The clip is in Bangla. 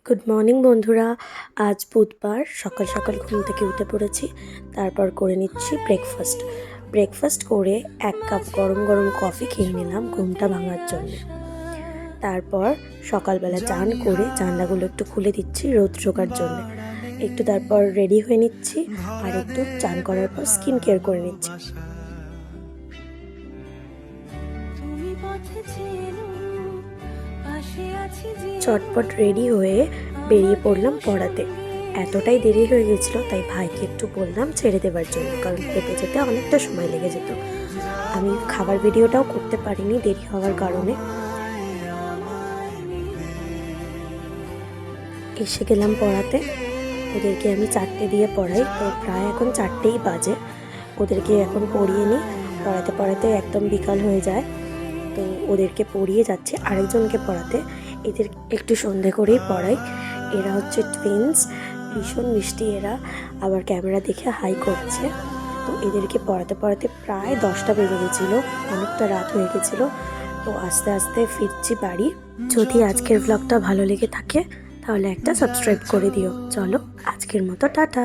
গুড মর্নিং বন্ধুরা। আজ বুধবার, সকাল সকাল ঘুম থেকে উঠে পড়েছি। তারপর করে নিচ্ছি ব্রেকফাস্ট করে 1 কাপ গরম গরম কফি খেয়ে নিলাম ঘুমটা ভাঙার জন্য। তারপর সকালবেলা চান করে জানলাগুলো একটু খুলে দিচ্ছি রোদ ঢোকার জন্য। তারপর রেডি হয়ে নিচ্ছি আর একটু চান করার পর স্কিন কেয়ার করে নিচ্ছি। চটপট রেডি হয়ে বেরিয়ে পড়লাম পড়াতে। এতটাই দেরি হয়ে গেছিল তাই ভাইকে একটু বললাম ছেড়ে দেবার জন্য, কারণ হেঁটে যেতে অনেকটা সময় লেগে যেত। আমি খাবার ভিডিওটাও করতে পারিনি দেরি হওয়ার কারণে। এসে গেলাম পড়াতে। ওদেরকে আমি 4টে দিয়ে পড়াই, তো প্রায় এখন 4টেই বাজে। ওদেরকে এখন পড়িয়ে নিই, পড়াতে পড়াতে একদম বিকাল হয়ে যায়। তো ওদেরকে পড়িয়ে যাচ্ছে আরেকজনকে পড়াতে। এদের একটু সন্ধে করেই পড়াই। এরা হচ্ছে টুইন্স, ভীষণ মিষ্টি এরা, আবার ক্যামেরা দেখে হাই করছে। তো এদেরকে পড়াতে পড়াতে প্রায় 10টা বেজে গেছিলো, অনেকটা রাত হয়ে গেছিলো। তো আস্তে আস্তে ফিরছি বাড়ি। যদি আজকের ব্লগটা ভালো লেগে থাকে তাহলে একটা সাবস্ক্রাইব করে দিও। চলো আজকের মতো টাটা।